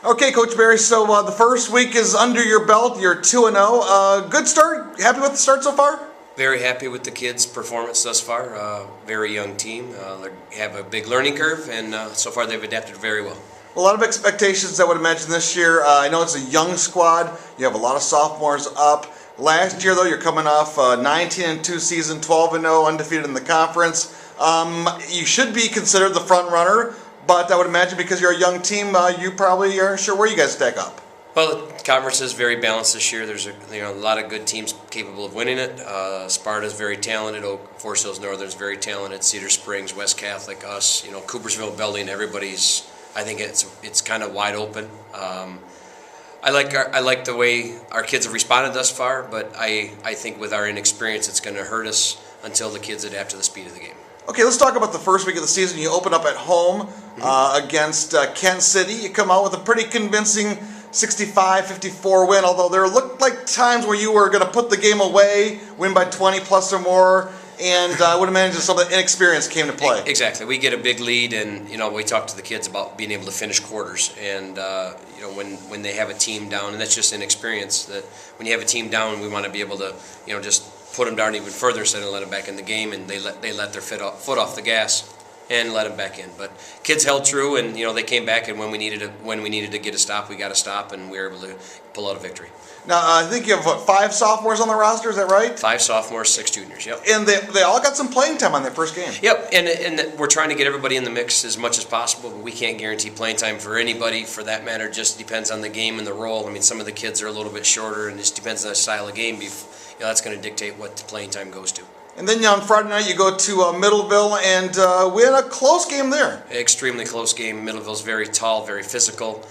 Okay, Coach Barry, so the first week is under your belt. You're 2-0. Good start. Happy with the start so far? Very happy with the kids' performance thus far. Very young team. They have a big learning curve, and so far they've adapted very well. A lot of expectations, I would imagine, this year. I know it's a young squad. You have a lot of sophomores up. Last year, though, you're coming off a 19-2 season, 12-0, undefeated in the conference. You should be considered the front runner, but I would imagine because you're a young team, you probably aren't sure where you guys stack up. Well, the conference is very balanced this year. There's a lot of good teams capable of winning it. Sparta's very talented. Forest Hills Northern's very talented. Cedar Springs, West Catholic, us, Coopersville, Belding. Everybody's. I think it's kind of wide open. I like the way our kids have responded thus far, but I think with our inexperience, it's going to hurt us until the kids adapt to the speed of the game. Okay, let's talk about the first week of the season. You open up at home against Kent City. You come out with a pretty convincing 65-54 win, although there looked like times where you were going to put the game away, win by 20 plus or more, and I would imagine some of the inexperience came to play. Exactly. We get a big lead, and we talk to the kids about being able to finish quarters, and when they have a team down, and that's just inexperience, that when you have a team down, we want to be able to just put them down even further instead of let them back in the game, and they let their foot off the gas and let them back in. But kids held true, and they came back, and when we needed to get a stop, we got a stop, and we were able to pull out a victory. Now, I think you have, 5 sophomores on the roster, is that right? 5 sophomores, 6 juniors, yep. And they all got some playing time on their first game. Yep, and we're trying to get everybody in the mix as much as possible, but we can't guarantee playing time for anybody, for that matter. It just depends on the game and the role. I mean, some of the kids are a little bit shorter, and it just depends on the style of game. That's going to dictate what the playing time goes to. And then on Friday night, you go to Middleville and win a close game there. Extremely close game. Middleville's very tall, very physical.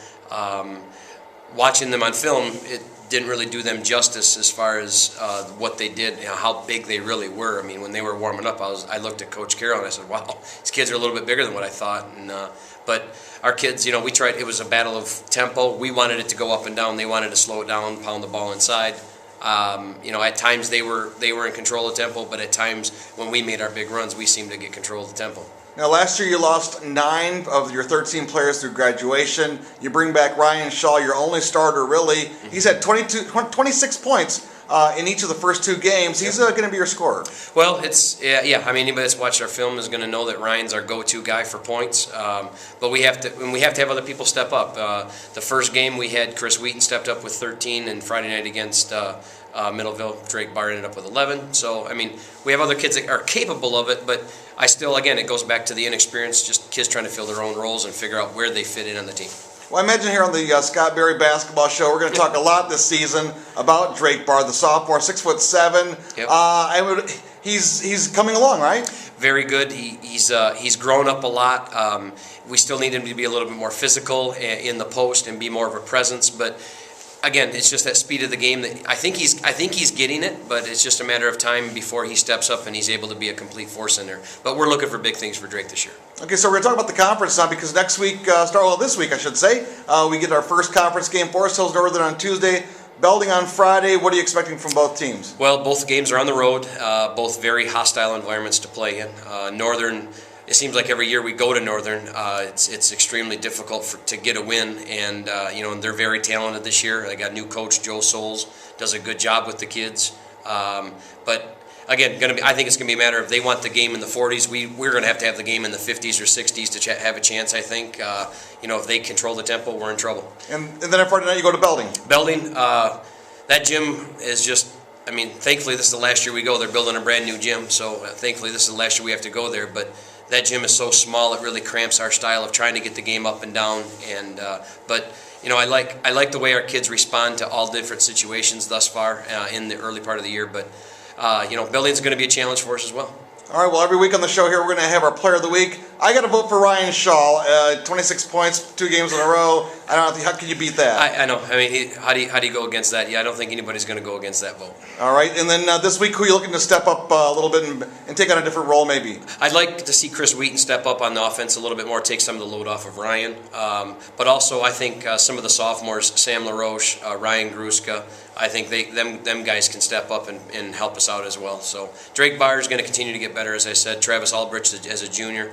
Watching them on film, it didn't really do them justice as far as what they did, how big they really were. I mean, when they were warming up, I looked at Coach Carroll and I said, "Wow, these kids are a little bit bigger than what I thought." And but our kids, we tried. It was a battle of tempo. We wanted it to go up and down. They wanted to slow it down, pound the ball inside. At times they were in control of tempo, but at times when we made our big runs, we seemed to get control of the tempo. Now, last year you lost 9 of your 13 players through graduation. You bring back Ryan Shaw, your only starter, really. He's had 26 points in each of the first 2 games. He's going to be your scorer. Well, yeah. I mean, anybody that's watched our film is going to know that Ryan's our go-to guy for points. But we have to have other people step up. The first game we had Chris Wheaton stepped up with 13, and Friday night against Middleville, Drake Barr ended up with 11. So, I mean, we have other kids that are capable of it, but I still, again, it goes back to the inexperience, just kids trying to fill their own roles and figure out where they fit in on the team. Well, I imagine here on the Scott Berry Basketball Show, we're going to talk a lot this season about Drake Barr, the sophomore, 6'7". Yep. He's coming along, right? Very good. He's grown up a lot. We still need him to be a little bit more physical in the post and be more of a presence, but again, it's just that speed of the game that I think he's getting it, but it's just a matter of time before he steps up and he's able to be a complete force in there. But we're looking for big things for Drake this year. Okay, so we're going to talk about the conference now because next week, this week I should say, we get our first conference game. Forest Hills Northern on Tuesday, Belding on Friday. What are you expecting from both teams? Well, both games are on the road, both very hostile environments to play in. Northern, it seems like every year we go to Northern, it's extremely difficult to get a win, and and they're very talented this year. They got new coach Joe Souls, does a good job with the kids. But again, I think it's going to be a matter of they want the game in the 40s. We're going to have the game in the 50s or 60s to have a chance. I think if they control the tempo, we're in trouble. And then on Friday night you go to Belding. Belding, that gym is just. I mean, thankfully this is the last year we go. They're building a brand new gym, so thankfully this is the last year we have to go there. But that gym is so small, it really cramps our style of trying to get the game up and down. And but I like the way our kids respond to all different situations thus far in the early part of the year. But Belding's going to be a challenge for us as well. All right, well, every week on the show here, we're going to have our Player of the Week. I got to vote for Ryan Shaw. 26 points, 2 games in a row. I don't know, how can you beat that? I know. I mean, how do you go against that? Yeah, I don't think anybody's going to go against that vote. All right, and then this week, who are you looking to step up a little bit and take on a different role maybe? I'd like to see Chris Wheaton step up on the offense a little bit more, take some of the load off of Ryan. But also, I think some of the sophomores, Sam LaRoche, Ryan Gruska, I think them guys can step up and help us out as well. So Drake Barr is going to continue to get better, as I said. Travis Albrecht as a junior,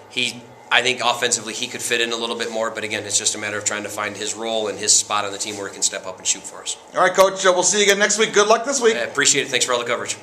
he I think offensively he could fit in a little bit more, but again, it's just a matter of trying to find his role and his spot on the team where he can step up and shoot for us. All right, Coach, we'll see you again next week. Good luck this week. I appreciate it. Thanks for all the coverage.